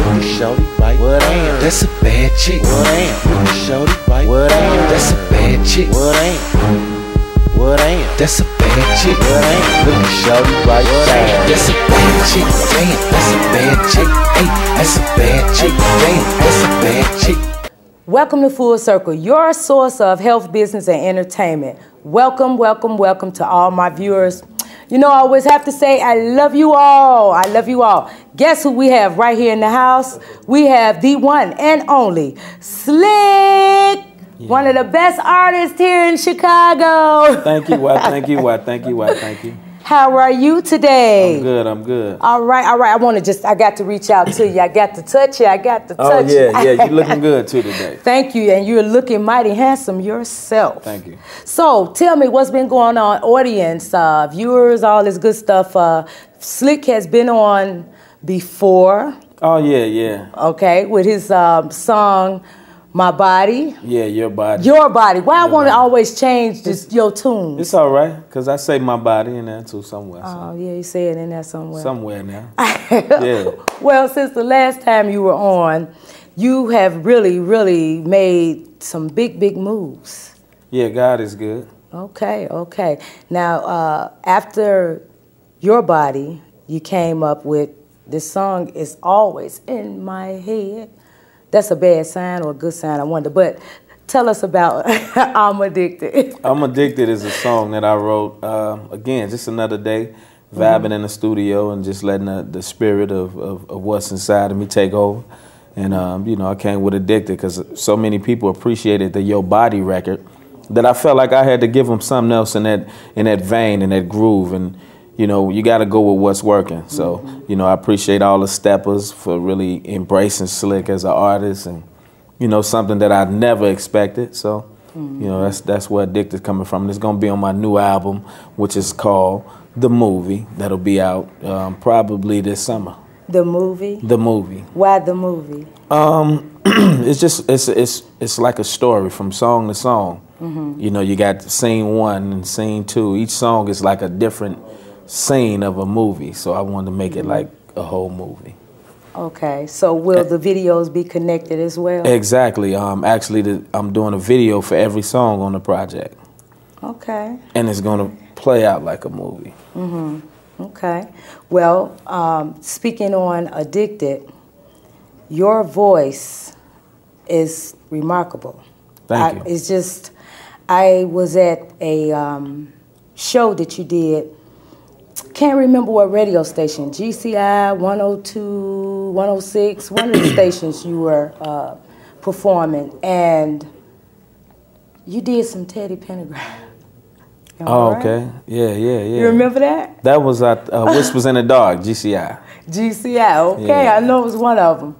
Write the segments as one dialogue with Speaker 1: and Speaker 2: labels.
Speaker 1: Look at shorty, right? What am? That's a bad chick. What am? Look at shorty, right? What am? That's a bad chick. What am? What am? That's a bad chick. What am? Look at shorty, right? What am? That's a bad chick. Damn, that's a bad chick. Hey, that's a bad chick. Damn, that's a bad chick.
Speaker 2: Welcome to Full Circle, your source of health, business, and entertainment. Welcome, welcome, welcome to all my viewers. You know, I always have to say, I love you all. I love you all. Guess who we have right here in the house? We have the one and only Slique, one of the best artists here in Chicago.
Speaker 3: Thank you, thank you, thank you, thank you.
Speaker 2: How are you today?
Speaker 3: I'm good, I'm good.
Speaker 2: All right. I got to reach out to you. I got to touch you. I got to touch you.
Speaker 3: Oh, yeah, you're looking good too today.
Speaker 2: Thank you, and you're looking mighty handsome yourself.
Speaker 3: Thank you.
Speaker 2: So, tell me what's been going on, audience, viewers, all this good stuff. Slique has been on before.
Speaker 3: Oh, yeah.
Speaker 2: Okay, with his song, My Body.
Speaker 3: Yeah, Your Body.
Speaker 2: Your Body. Why I want to always change your tune?
Speaker 3: It's all right, because I say my body in there too somewhere.
Speaker 2: Oh, yeah, you say it in there somewhere.
Speaker 3: Somewhere now. Yeah.
Speaker 2: Well, since the last time you were on, you have really, really made some big, big moves.
Speaker 3: Yeah, God is good.
Speaker 2: Okay. Now, after Your Body, you came up with this song, Is Always in My Head. That's a bad sign or a good sign, I wonder. But tell us about I'm Addicted.
Speaker 3: I'm Addicted is a song that I wrote, again, just another day, vibing in the studio and just letting the spirit of what's inside of me take over. And, you know, I came with Addicted because so many people appreciated the Your Body record that I felt like I had to give them something else in that vein, in that groove. And, you know, you got to go with what's working. So, you know, I appreciate all the steppers for really embracing Slique as an artist and, you know, something that I never expected. So, you know, that's where Addicted coming from. And it's going to be on my new album, which is called The Movie. That'll be out probably this summer.
Speaker 2: The movie?
Speaker 3: The movie.
Speaker 2: Why the movie?
Speaker 3: It's just, it's like a story from song to song. You know, you got scene 1 and scene 2. Each song is like a different scene of a movie, so I wanted to make it like a whole movie.
Speaker 2: Okay, so will the videos be connected as well?
Speaker 3: Exactly. Actually, I'm doing a video for every song on the project.
Speaker 2: Okay.
Speaker 3: And it's going to play out like a movie.
Speaker 2: Okay. Well, speaking on Addicted, your voice is remarkable.
Speaker 3: Thank you.
Speaker 2: It's just, I was at a show that you did. Can't remember what radio station, GCI, 102, 106, one of the stations you were performing, and you did some Teddy Pendergrass.
Speaker 3: Oh, okay. Yeah.
Speaker 2: You remember that?
Speaker 3: That was at Whispers in the Dark, GCI.
Speaker 2: GCI, okay.
Speaker 3: Yeah.
Speaker 2: I know it was one of them.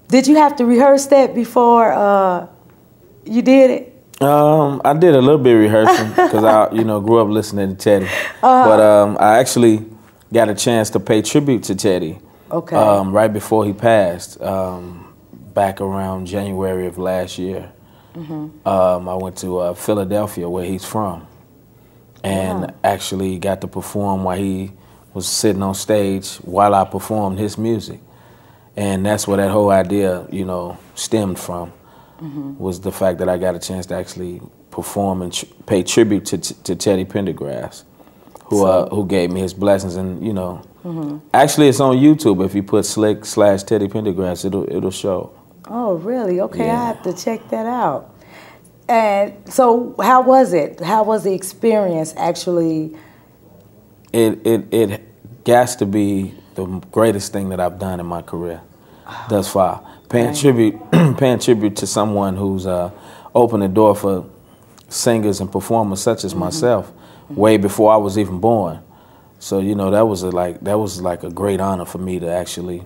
Speaker 2: Did you have to rehearse that before you did it?
Speaker 3: I did a little bit of rehearsing because I, you know, grew up listening to Teddy. But I actually got a chance to pay tribute to Teddy.
Speaker 2: Okay.
Speaker 3: Right before he passed, back around January of last year. I went to Philadelphia, where he's from, and actually got to perform while he was sitting on stage while I performed his music. And that's where that whole idea, you know, stemmed from. Was the fact that I got a chance to actually perform and pay tribute to Teddy Pendergrass, who gave me his blessings. And you know, actually it's on YouTube. If you put Slique/Teddy Pendergrass, it'll show.
Speaker 2: Oh, really? Okay,
Speaker 3: Yeah.
Speaker 2: I have to check that out. And so, how was it? How was the experience actually?
Speaker 3: It has to be the greatest thing that I've done in my career thus far. Paying tribute to someone who's opened the door for singers and performers such as myself, way before I was even born. So you know that was like a great honor for me to actually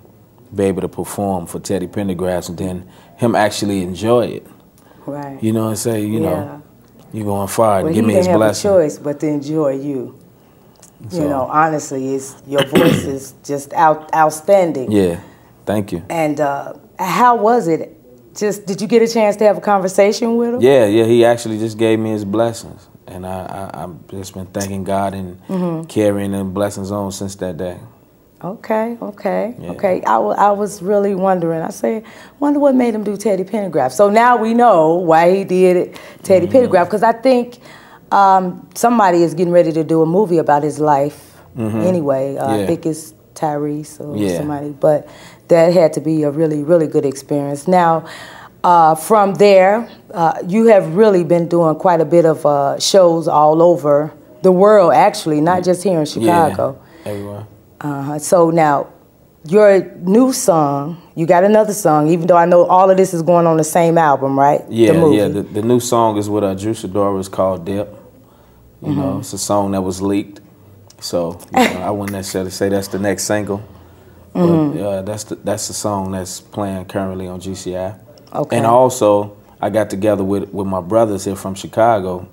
Speaker 3: be able to perform for Teddy Pendergrass and then him actually enjoy it.
Speaker 2: Right.
Speaker 3: You know, and say, you know, you're going far and give me his
Speaker 2: blessing. Well, he didn't have a choice but to enjoy you. So, you know, honestly, your voice is just outstanding.
Speaker 3: Yeah, thank you.
Speaker 2: And how was it? Did you get a chance to have a conversation with him?
Speaker 3: Yeah, he actually just gave me his blessings. And I've just been thanking God and carrying the blessings on since that day.
Speaker 2: Okay.
Speaker 3: Yeah.
Speaker 2: Okay. I was really wondering. I say, wonder what made him do Teddy Pendergraft. So now we know why he did it, Teddy Pendergraft, because I think somebody is getting ready to do a movie about his life anyway. I think it's Tyrese or somebody, but that had to be a really, really good experience. Now, from there, you have really been doing quite a bit of shows all over the world, actually, not just here in Chicago.
Speaker 3: Yeah, everywhere.
Speaker 2: So now, your new song, you got another song, even though I know all of this is going on the same album, right?
Speaker 3: Yeah,
Speaker 2: the movie.
Speaker 3: The new song is with Drew Shadora. It's called Dip. You know, it's a song that was leaked. So I wouldn't necessarily say that's the next single. But that's the song that's playing currently on GCI.
Speaker 2: Okay.
Speaker 3: And also, I got together with my brothers here from Chicago,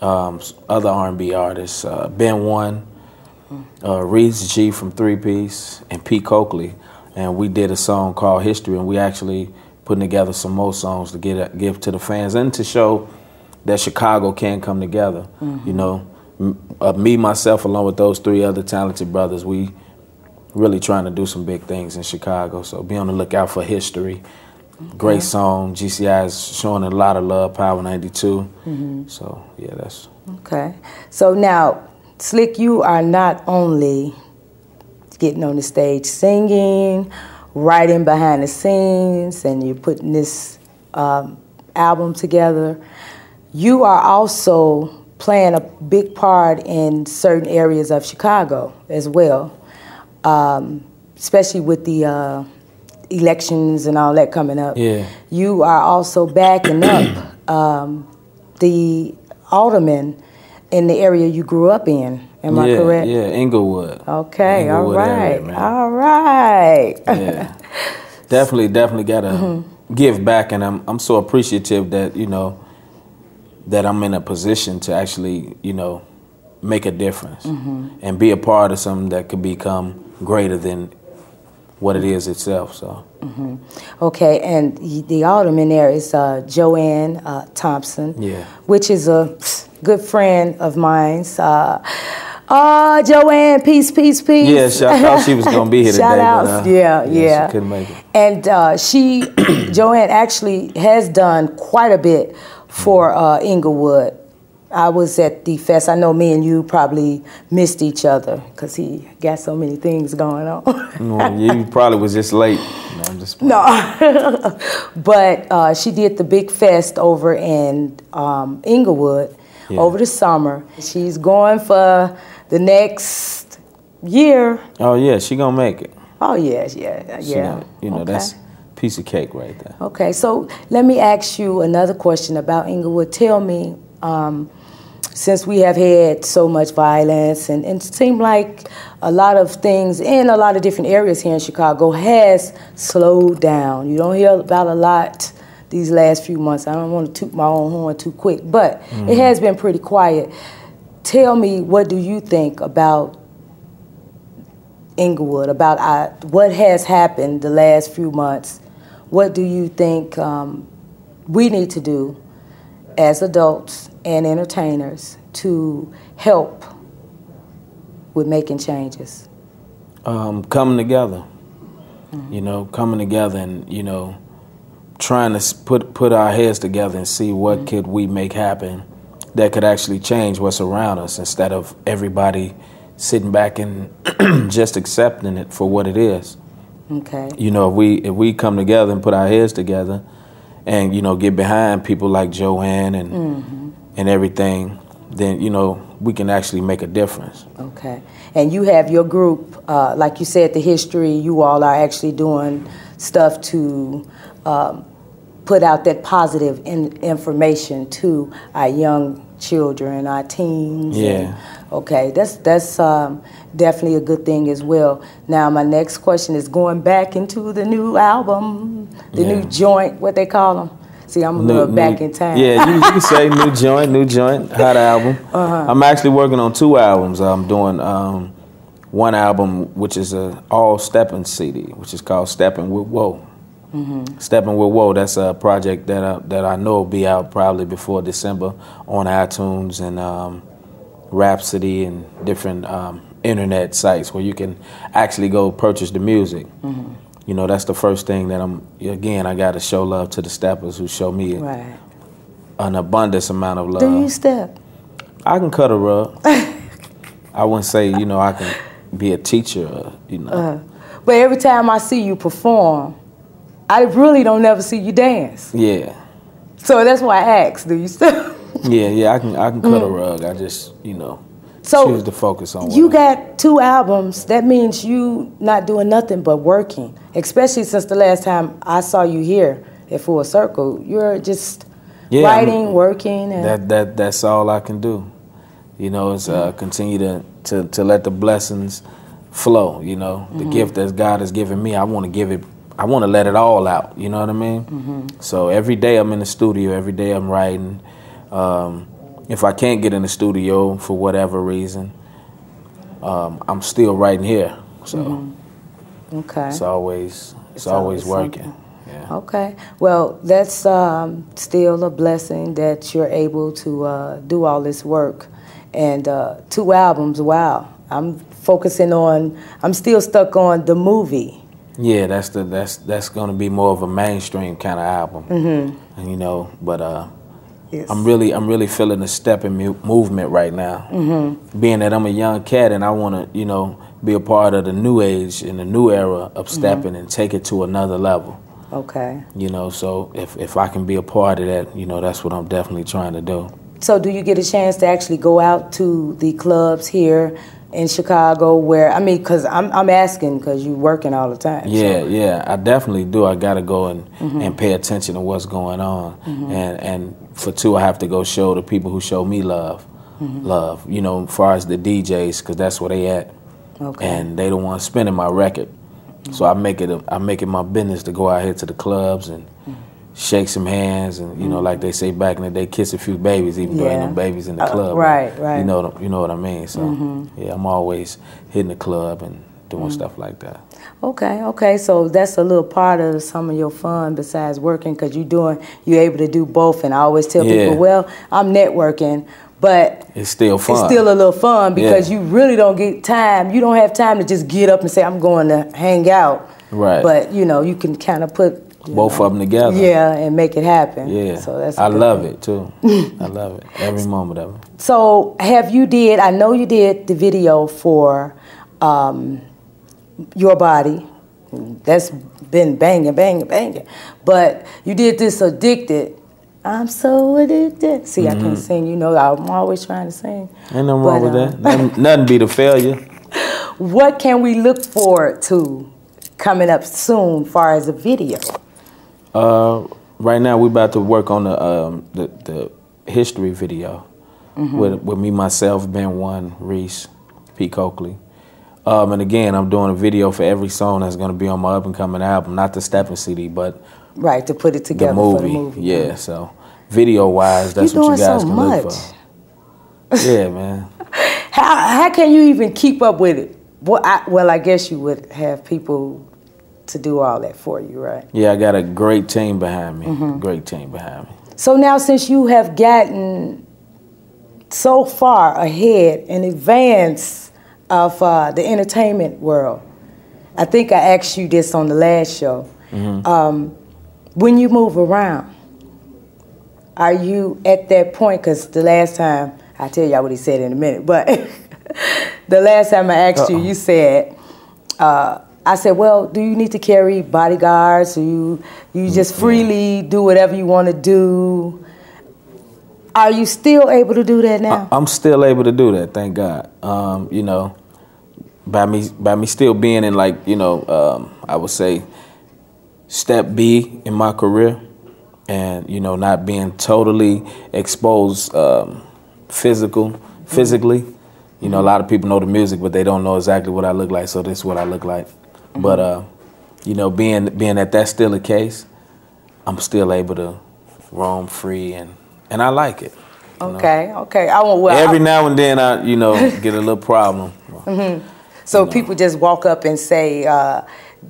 Speaker 3: other R&B artists, Ben One, Reese G from 3 Piece, and P. Coakley. And we did a song called History, and we actually putting together some more songs to give to the fans and to show that Chicago can come together. You know, me, myself, along with those 3 other talented brothers, we really trying to do some big things in Chicago. So be on the lookout for History. Great song. GCI is showing a lot of love. Power 92. So yeah, that's
Speaker 2: okay. So now, Slique, you are not only getting on the stage singing, writing behind the scenes, and you're putting this album together. You are also playing a big part in certain areas of Chicago as well, especially with the elections and all that coming up.
Speaker 3: Yeah.
Speaker 2: You are also backing up the aldermen in the area you grew up in. Am I correct?
Speaker 3: Yeah, Inglewood.
Speaker 2: Okay,
Speaker 3: Inglewood
Speaker 2: all right,
Speaker 3: area, man.
Speaker 2: all right.
Speaker 3: Yeah, definitely gotta give back, and I'm so appreciative that that I'm in a position to actually make a difference and be a part of something that could become greater than what it is itself. So.
Speaker 2: Okay, and the alderman there is Joanne Thompson, which is a good friend of mine's. Joanne, peace.
Speaker 3: Yeah, I thought she was gonna be here today.
Speaker 2: Shout out, yeah.
Speaker 3: She couldn't make it.
Speaker 2: And Joanne actually has done quite a bit for Inglewood. I was at the fest. I know me and you probably missed each other because he got so many things going on.
Speaker 3: You probably was just late. No, I'm just playing.
Speaker 2: No. But she did the big fest over in Inglewood over the summer. She's going for the next year.
Speaker 3: Oh, yeah, she gonna make it.
Speaker 2: Oh, yeah.
Speaker 3: That's a piece of cake right there.
Speaker 2: Okay, so let me ask you another question about Inglewood. Tell me, since we have had so much violence and it seemed like a lot of things in a lot of different areas here in Chicago has slowed down. You don't hear about a lot these last few months. I don't want to toot my own horn too quick, but it has been pretty quiet. Tell me, what do you think about Inglewood, about what has happened the last few months? What do you think we need to do as adults and entertainers to help with making changes?
Speaker 3: Coming together, coming together and, trying to put our heads together and see what could we make happen that could actually change what's around us instead of everybody sitting back and just accepting it for what it is.
Speaker 2: Okay.
Speaker 3: If we come together and put our heads together and, get behind people like Joanne and everything, then, we can actually make a difference.
Speaker 2: Okay. And you have your group, like you said, the History, you all are actually doing stuff to put out that positive information to our young children, our teens.
Speaker 3: Yeah.
Speaker 2: Okay, that's definitely a good thing as well. Now, my next question is going back into the new album, the new joint, what they call them. See, I'm a little back in time.
Speaker 3: Yeah, you can say new joint, hot album. I'm actually working on 2 albums. I'm doing one album, which is a all stepping CD, which is called Stepping with Whoa. Stepping with Whoa, that's a project that I know will be out probably before December on iTunes and Rhapsody and different internet sites where you can actually go purchase the music. You know, that's the first thing that I got to show love to the steppers who show me an abundance amount of love.
Speaker 2: Do you step?
Speaker 3: I can cut a rug. I wouldn't say, you know, I can be a teacher, you know.
Speaker 2: But every time I see you perform, I really don't never see you dance.
Speaker 3: Yeah.
Speaker 2: So that's why I asked, do you step?
Speaker 3: Yeah, I can cut a rug. I just, you know, choose to focus on
Speaker 2: you got 2 albums. That means you not doing nothing but working, especially since the last time I saw you here at Full Circle. You're just writing, working. And
Speaker 3: that's all I can do. You know, is continue to let the blessings flow, you know. The gift that God has given me, I want to give it. I want to let it all out, you know what I mean? So every day I'm in the studio, every day I'm writing. If I can't get in the studio for whatever reason, I'm still writing here. So it's always working. Yeah.
Speaker 2: Okay. Well, that's still a blessing that you're able to do all this work. And 2 albums, wow. I'm still stuck on the movie.
Speaker 3: Yeah, that's going to be more of a mainstream kind of album, and you know. But I'm really feeling the stepping movement right now. Being that I'm a young cat and I want to, you know, be a part of the new age and the new era of stepping and take it to another level.
Speaker 2: Okay.
Speaker 3: You know, so if I can be a part of that, you know, that's what I'm definitely trying to do.
Speaker 2: So do you get a chance to actually go out to the clubs here in Chicago where, I mean, because I'm asking because you're working all the time.
Speaker 3: Yeah, I definitely do. I got to go and pay attention to what's going on. And for 2, I have to go show the people who show me love, you know, as far as the DJs, because that's where they at. Okay. And they the ones spinning my record. So I make it my business to go out here to the clubs and shake some hands and, you know, like they say back in the day, kiss a few babies, even though ain't no babies in the club.
Speaker 2: Right.
Speaker 3: You know what I mean? So, yeah, I'm always hitting the club and doing stuff like that.
Speaker 2: Okay. So that's a little part of some of your fun besides working because you're able to do both. And I always tell people, well, I'm networking, but
Speaker 3: it's still fun.
Speaker 2: It's still a little fun because you really don't get time. You don't have time to just get up and say, I'm going to hang out.
Speaker 3: Right.
Speaker 2: But, you know, you can kind of put
Speaker 3: both of them together.
Speaker 2: Yeah, and make it happen.
Speaker 3: Yeah.
Speaker 2: So that's
Speaker 3: I love it too. I love it. Every moment of it.
Speaker 2: So I know you did the video for Your Body. That's been banging. But you did this Addicted. I'm so addicted. See, I can't sing. You know, I'm always trying to sing.
Speaker 3: Ain't nothing wrong with that. Nothing beat a failure.
Speaker 2: What can we look forward to coming up soon as far as a video?
Speaker 3: Right now we're about to work on the history video with me, myself, Ben One, Reese, P. Coakley. And again, I'm doing a video for every song that's going to be on my up-and-coming album, not the stepping CD, but
Speaker 2: to put it together for the movie.
Speaker 3: Yeah, so video-wise, that's what you guys can look for. Yeah, man.
Speaker 2: How can you even keep up with it? Well, I guess you would have people to do all that for you, right?
Speaker 3: Yeah, I got a great team behind me. Great team behind me.
Speaker 2: So now, since you have gotten so far ahead in advance of the entertainment world, I think I asked you this on the last show. When you move around, are you at that point? Because the last time, I'll tell y'all what he said in a minute, but the last time I asked you, you said, I said, well, do you need to carry bodyguards? Or you just freely do whatever you want to do? Are you still able to do that now?
Speaker 3: I'm still able to do that, thank God. You know, by me still being in, like, you know, I would say step B in my career, and, you know, not being totally exposed physically. You know, a lot of people know the music, but they don't know exactly what I look like, so this is what I look like. But, you know, being that that's still the case, I'm still able to roam free, and I like it.
Speaker 2: Okay.
Speaker 3: Every now and then I, you know, get a little problem.
Speaker 2: So people just walk up and say,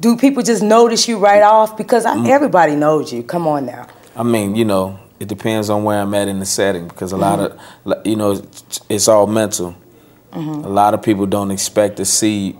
Speaker 2: do people just notice you right off? Because everybody knows you. Come on now.
Speaker 3: I mean, you know, it depends on where I'm at in the setting, because a lot of, you know, it's all mental. A lot of people don't expect to see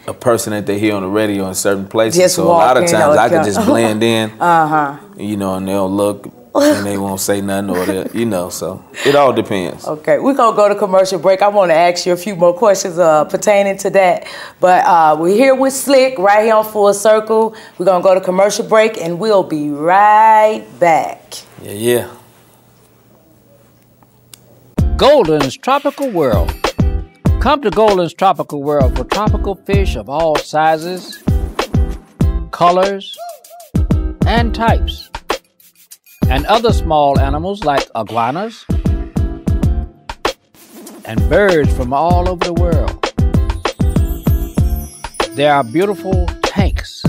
Speaker 3: a person that they hear on the radio in certain places.
Speaker 2: Just
Speaker 3: so a lot of times I could just blend in,
Speaker 2: Uh-huh.
Speaker 3: And they'll look and they won't say nothing or so it all depends.
Speaker 2: Okay, we're going to go to commercial break. I want to ask you a few more questions pertaining to that. But we're here with Slique right here on Full Circle. We're going to go to commercial break and we'll be right back.
Speaker 3: Yeah.
Speaker 4: Golden's Tropical World. Come to Golden's Tropical World for tropical fish of all sizes, colors, and types, and other small animals like iguanas and birds from all over the world. There are beautiful tanks,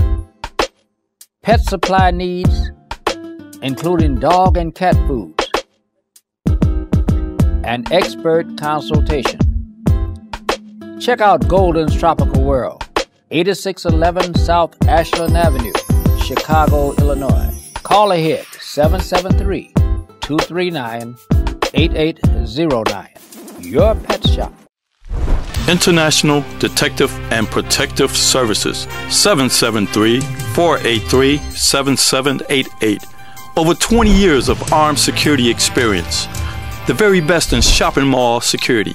Speaker 4: pet supply needs, including dog and cat foods, and expert consultation. Check out Golden's Tropical World, 8611 South Ashland Avenue, Chicago, Illinois. Call ahead, 773-239-8809. Your pet shop.
Speaker 5: International Detective and Protective Services, 773-483-7788. Over 20 years of armed security experience. The very best in shopping mall security.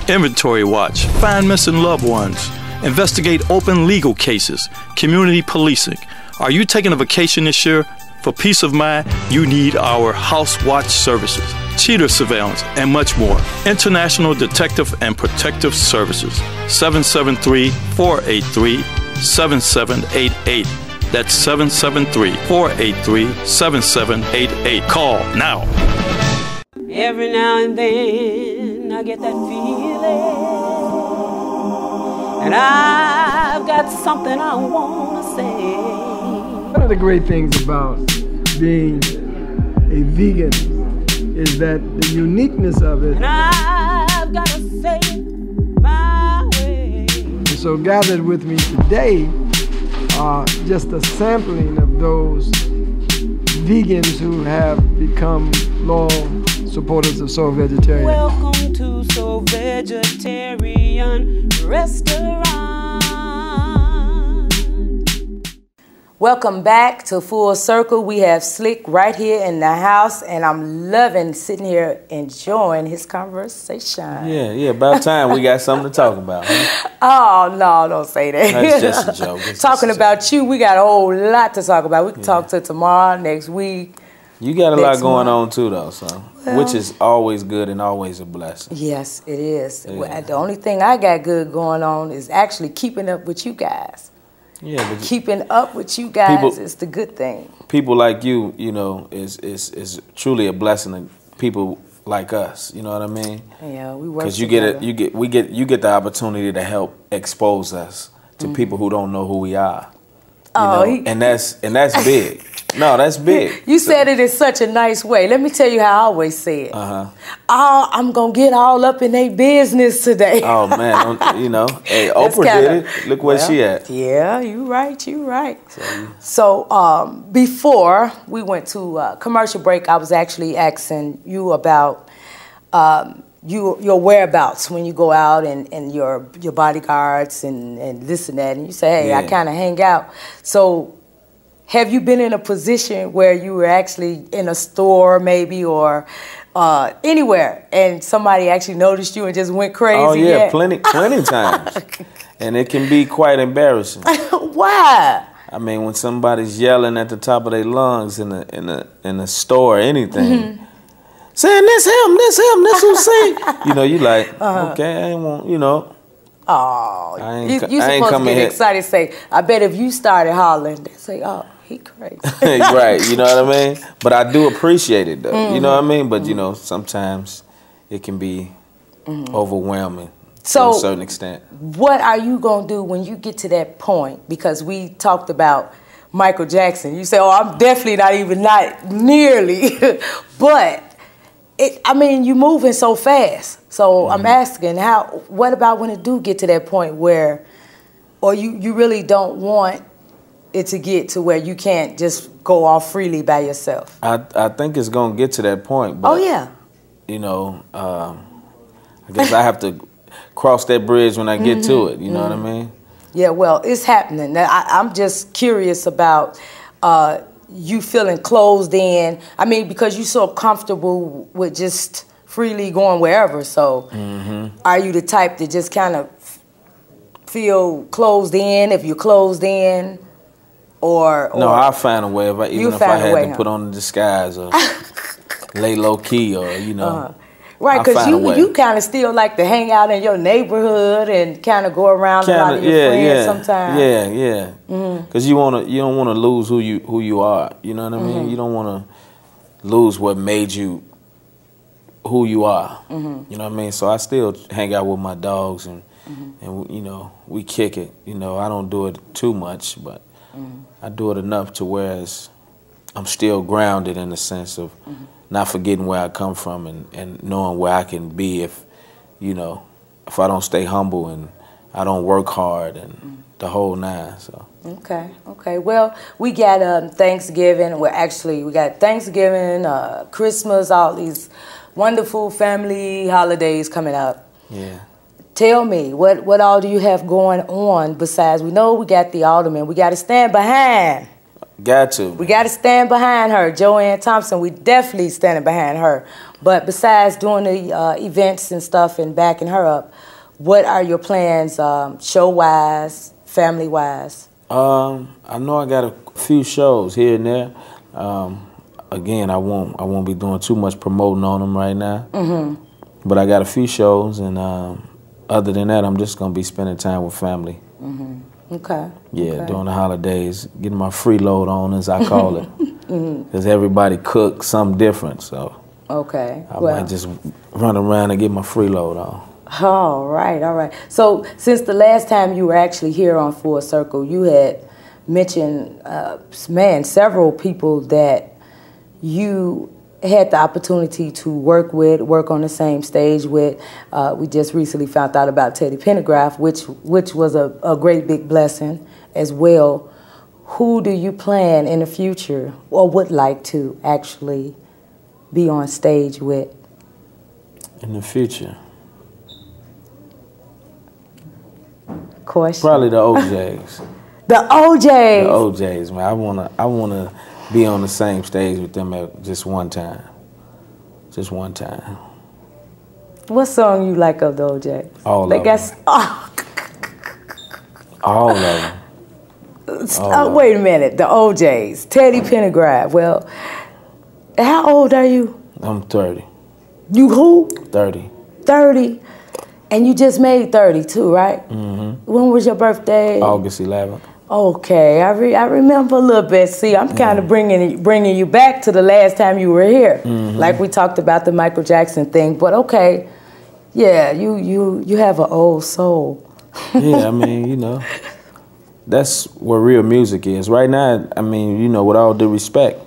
Speaker 5: Inventory watch, find missing loved ones, investigate open legal cases, community policing. Are you taking a vacation this year? For peace of mind, you need our house watch services, cheater surveillance, and much more. International Detective and Protective Services, 773-483-7788. That's 773-483-7788. Call now.
Speaker 6: Every now and then I get that feeling, and I've got something I want to say.
Speaker 7: One of the great things about being a vegan is that the uniqueness of it.
Speaker 6: And I've got to say it my way.
Speaker 7: And so gathered with me today are just a sampling of those vegans who have become loyal supporters of Soul Vegetarian.
Speaker 6: Welcome to Soul Vegetarian Restaurant.
Speaker 2: Welcome back to Full Circle. We have Slique right here in the house, and I'm loving sitting here enjoying his conversation.
Speaker 3: Yeah, about time we got something to talk about. Huh?
Speaker 2: Oh, no, don't say that.
Speaker 3: That's just a joke.
Speaker 2: Talking about you, we got a whole lot to talk about. We can talk to tomorrow, next week.
Speaker 3: You got a lot going on too, though, so which is always good and always a blessing.
Speaker 2: Yes, it is.
Speaker 3: Yeah.
Speaker 2: The only thing I got good going on is actually keeping up with you guys.
Speaker 3: Yeah, but
Speaker 2: keeping up with you guys is the good thing.
Speaker 3: People like you, is truly a blessing to people like us. You know what I mean?
Speaker 2: Yeah, we work
Speaker 3: because
Speaker 2: together.
Speaker 3: you get the opportunity to help expose us to people who don't know who we are. And that's big. No, that's big.
Speaker 2: You said it in such a nice way. Let me tell you how I always say it. I'm going to get all up in their business today.
Speaker 3: Oh, man. Hey, Oprah did it. Look where she at.
Speaker 2: Yeah, you right. So before we went to commercial break, I was actually asking you about your whereabouts when you go out and your bodyguards and this and that. And you say, hey, I kind of hang out. So have you been in a position where you were actually in a store maybe or anywhere and somebody actually noticed you and just went crazy?
Speaker 3: Oh, yeah, plenty times. And it can be quite embarrassing.
Speaker 2: Why?
Speaker 3: I mean, when somebody's yelling at the top of their lungs in a store or anything, saying, this him, this who sing. You like, okay, I ain't want,
Speaker 2: Oh, you supposed to get
Speaker 3: here.
Speaker 2: excited and say, I bet if you started hollering, they'd say, oh, he crazy.
Speaker 3: Right, you know what I mean? But I do appreciate it, though. You know what I mean? But, sometimes it can be overwhelming to a certain extent.
Speaker 2: What are you going to do when you get to that point? Because we talked about Michael Jackson. You say, oh, I'm definitely not nearly. But, you're moving so fast. So I'm asking, what about when it do get to that point where, or you really don't want it to get to where you can't just go off freely by yourself?
Speaker 3: I think it's going to get to that point. But,
Speaker 2: oh, yeah.
Speaker 3: I guess I have to, cross that bridge when I get to it. You know what I mean?
Speaker 2: Yeah, well, it's happening. Now, I'm just curious about you feeling closed in. I mean, because you're so comfortable with just freely going wherever. So are you the type that just kind of feel closed in if you're closed in? Or
Speaker 3: no, I'll find a way. Even if I had to put on the disguise or lay low key or, you know.
Speaker 2: Right, because you kind of still like to hang out in your neighborhood and kind of go around a lot of your friends sometimes.
Speaker 3: Yeah. Because you don't want to lose who you are. You know what I mean? You don't want to lose what made you who you are. You know what I mean? So I still hang out with my dogs and you know, we kick it. You know, I don't do it too much, but I do it enough to whereas I'm still grounded in the sense of not forgetting where I come from and knowing where I can be if, you know, if I don't stay humble and I don't work hard and the whole nine. So. Okay. Well, we got Thanksgiving. We got Thanksgiving, Christmas, all these wonderful family holidays coming up. Yeah. Tell me, what all do you have going on besides, we know we got the alderman, we got to stand behind. Got to.
Speaker 2: We got to stand behind her. Joanne Thompson, we definitely standing behind her. But besides doing the events and stuff and backing her up, what are your plans show-wise, family-wise?
Speaker 3: I know I got a few shows here and there. Again, I won't be doing too much promoting on them right now. But I got a few shows, and other than that, I'm just going to be spending time with family.
Speaker 2: Okay.
Speaker 3: Yeah, during the holidays, getting my freeload on, as I call it. Because everybody cooks something different, so I might just run around and get my freeload on.
Speaker 2: All right. So since the last time you were actually here on Full Circle, you had mentioned, several people that you had the opportunity to work on the same stage with. We just recently found out about Teddy Pendergraft, which was a great big blessing as well. Who do you plan in the future or would like to actually be on stage with?
Speaker 3: In the future?
Speaker 2: Question.
Speaker 3: Probably the OJs.
Speaker 2: The OJs.
Speaker 3: The OJs, man. I wanna be on the same stage with them at just one time. Just one time.
Speaker 2: What song you like of the OJs?
Speaker 3: All of them. All of them.
Speaker 2: Wait a minute. The OJs. Teddy Pendergraft. Well, how old are you?
Speaker 3: I'm 30.
Speaker 2: You who?
Speaker 3: 30.
Speaker 2: 30. And you just made 32, right? When was your birthday?
Speaker 3: August 11th.
Speaker 2: Okay, I remember a little bit. See, I'm kind of bringing you back to the last time you were here, like we talked about the Michael Jackson thing. But okay, yeah, you have an old soul.
Speaker 3: Yeah, I mean, you know, that's what real music is. Right now, I mean, you know, with all due respect,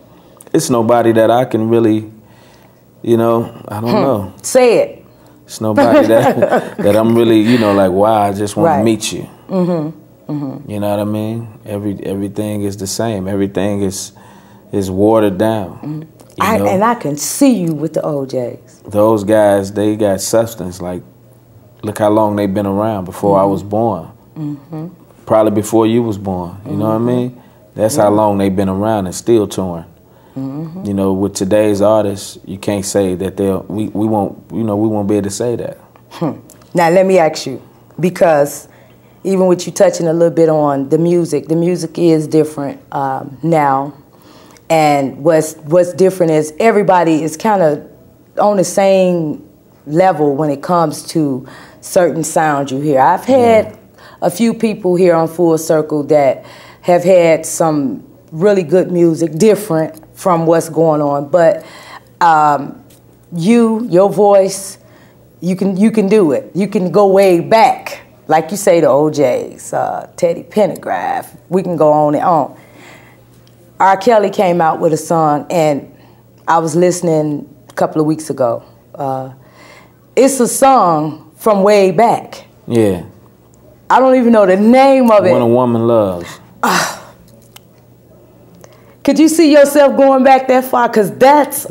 Speaker 3: it's nobody that I can really, you know, I don't know.
Speaker 2: Say it.
Speaker 3: It's nobody that I'm really, you know, like, wow, I just want to meet you. You know what I mean? Everything is the same. Everything is watered down.
Speaker 2: And I can see you with the OJs.
Speaker 3: Those guys, they got substance. Like, look how long they've been around before I was born. Probably before you was born. You know what I mean? That's how long they've been around and still touring. You know, with today's artists, you can't say that we won't be able to say that.
Speaker 2: Now let me ask you, because even with you touching a little bit on the music is different now, and what's different is everybody is kind of on the same level when it comes to certain sounds you hear. I've had a few people here on Full Circle that have had some really good music, different from what's going on, but your voice, you can do it. You can go way back, like you say, the OJs, Teddy Pendergraft. We can go on and on. R. Kelly came out with a song, and I was listening a couple of weeks ago. It's a song from way back.
Speaker 3: Yeah.
Speaker 2: I don't even know the name of it.
Speaker 3: When a Woman Loves.
Speaker 2: Could you see yourself going back that far? Because that's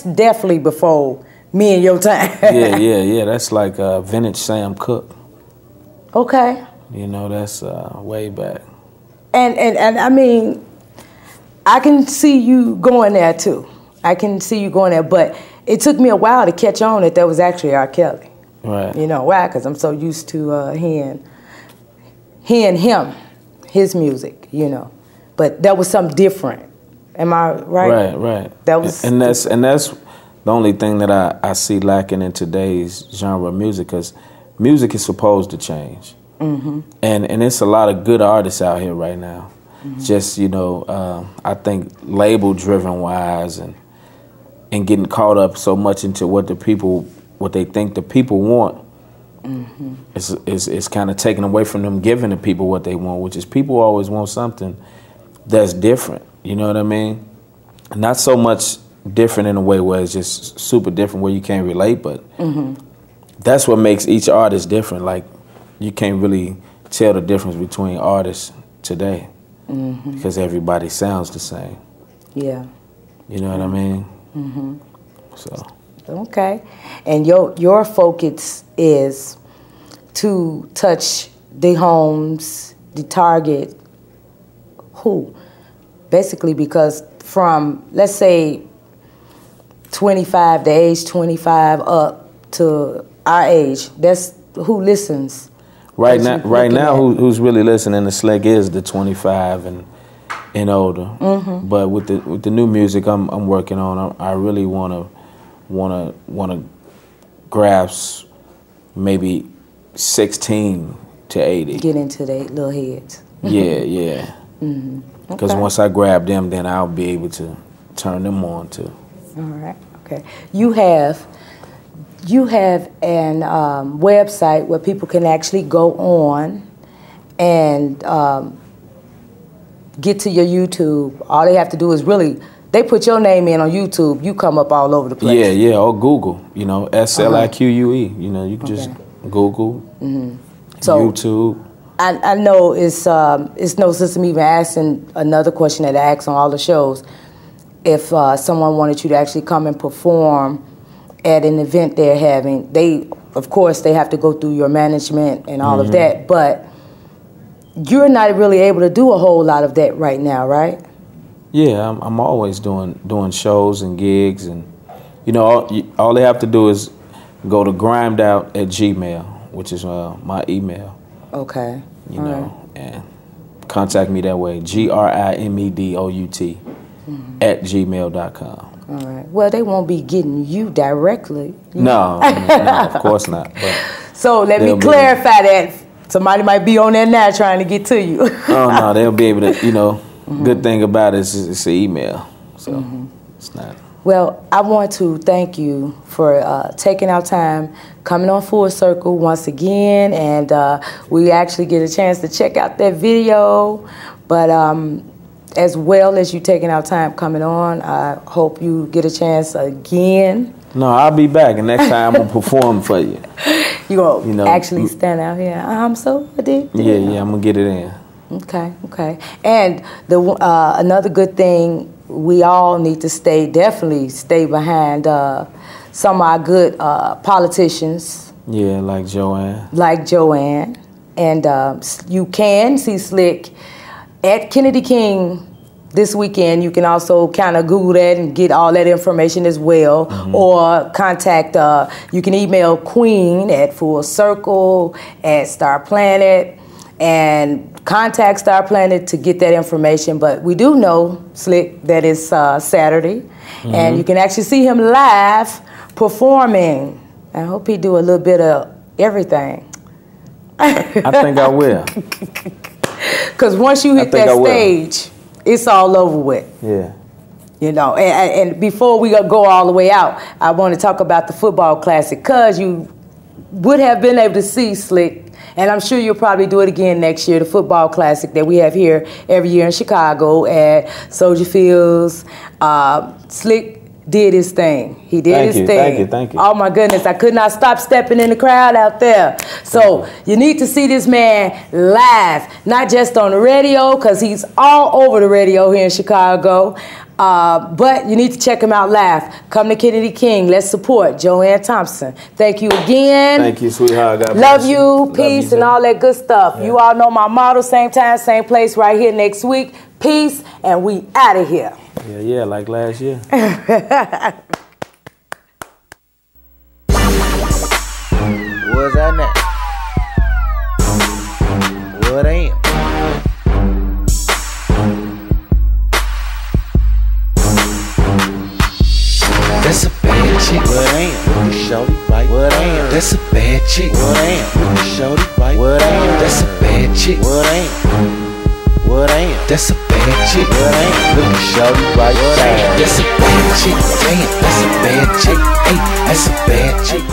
Speaker 2: definitely before me and your time.
Speaker 3: yeah. That's like vintage Sam Cooke.
Speaker 2: Okay.
Speaker 3: You know, that's way back.
Speaker 2: And I mean, I can see you going there too. I can see you going there, but it took me a while to catch on that was actually R. Kelly.
Speaker 3: Right.
Speaker 2: You know why? Because I'm so used to hearing him, his music, you know. But that was something different. Am I right?
Speaker 3: Right.
Speaker 2: That was,
Speaker 3: and that's the only thing that I see lacking in today's genre of music, because music is supposed to change. Mm-hmm. And it's a lot of good artists out here right now. Mm-hmm. Just, you know, I think label-driven wise and getting caught up so much into what they think the people want. Mm-hmm. It's kind of taken away from them giving the people what they want, which is people always want something that's different. You know what I mean? Not so much different in a way where it's just super different where you can't relate, but that's what makes each artist different. Like, you can't really tell the difference between artists today because everybody sounds the same.
Speaker 2: Yeah.
Speaker 3: You know what I mean? Mm-hmm. So.
Speaker 2: Okay. And your focus is to touch the homes, the target, who? Basically, because from, let's say, 25, the age 25 up to our age, that's who listens.
Speaker 3: Right now, who's really listening to Slique is the 25 and older. Mm-hmm. But with the new music I'm working on, I really wanna grasp maybe 16 to 80.
Speaker 2: Get into their little heads.
Speaker 3: Yeah. Mm-hmm. Because once I grab them, then I'll be able to turn them on too.
Speaker 2: All right. Okay. You have an website where people can actually go on and get to your YouTube. All they have to do is they put your name in on YouTube. You come up all over the place.
Speaker 3: Yeah. Or Google. You know, SLIQUE. You know, you can just Google,
Speaker 2: so,
Speaker 3: YouTube.
Speaker 2: I know it's no sense in me even asking another question that I ask on all the shows. If someone wanted you to actually come and perform at an event they're having, of course, they have to go through your management and all of that, but you're not really able to do a whole lot of that right now, right?
Speaker 3: Yeah, I'm always doing shows and gigs, and you know, all they have to do is go to grimedout@gmail, which is my email.
Speaker 2: Okay.
Speaker 3: You know, and contact me that way. GRIMEDOUT @gmail.com.
Speaker 2: All right. Well, they won't be getting you directly.
Speaker 3: No, of course not. But
Speaker 2: so let me clarify that. Somebody might be on there now trying to get to you.
Speaker 3: Oh, no, they'll be able to, you know, good thing about it is it's an email. So it's not.
Speaker 2: Well, I want to thank you for taking our time, coming on Full Circle once again, and we actually get a chance to check out that video. But as well as you taking our time coming on, I hope you get a chance again.
Speaker 3: No, I'll be back, and next time I'm going to perform for you.
Speaker 2: You gonna actually stand out here? I'm so addicted.
Speaker 3: Yeah, I'm going to get it in.
Speaker 2: Okay. And another good thing, we all need to definitely stay behind some of our good politicians.
Speaker 3: Yeah, like Joanne.
Speaker 2: And you can see Slique at Kennedy King this weekend. You can also kind of Google that and get all that information as well. Or contact, you can email Queen at Full Circle at Star Planet and contact Star Planet to get that information. But we do know, Slique, that it's Saturday, and you can actually see him live performing. I hope he do a little bit of everything.
Speaker 3: I think I will.
Speaker 2: Because once you hit that stage, it's all over with.
Speaker 3: Yeah.
Speaker 2: You know, and before we go all the way out, I want to talk about the football classic, because you would have been able to see Slique, and I'm sure you'll probably do it again next year, the football classic that we have here every year in Chicago at Soldier Fields. Slique did his thing. He did his thing.
Speaker 3: Thank you.
Speaker 2: Oh my goodness, I could not stop stepping in the crowd out there. So you need to see this man live, not just on the radio, because he's all over the radio here in Chicago. But you need to check him out live. Come to Kennedy King. Let's support Joanne Thompson. Thank you again.
Speaker 3: Thank you, sweetheart. God
Speaker 2: Love
Speaker 3: bless
Speaker 2: you, peace, and all that good stuff. Yeah. You all know my motto, same time, same place, right here next week. Peace, and we out of here.
Speaker 3: Yeah, like last year.
Speaker 1: What's that now? What ain't? That's a bad chick. What ain't? Look at shorty right. What ain't? That's a bad chick. What ain't? Look at shorty right. What ain't? That's a bad chick. What ain't? What ain't? That's a bad chick. What ain't? Look at shorty right. What ain't? That's a bad chick. Damn, that's a bad chick. Hey, that's a bad chick.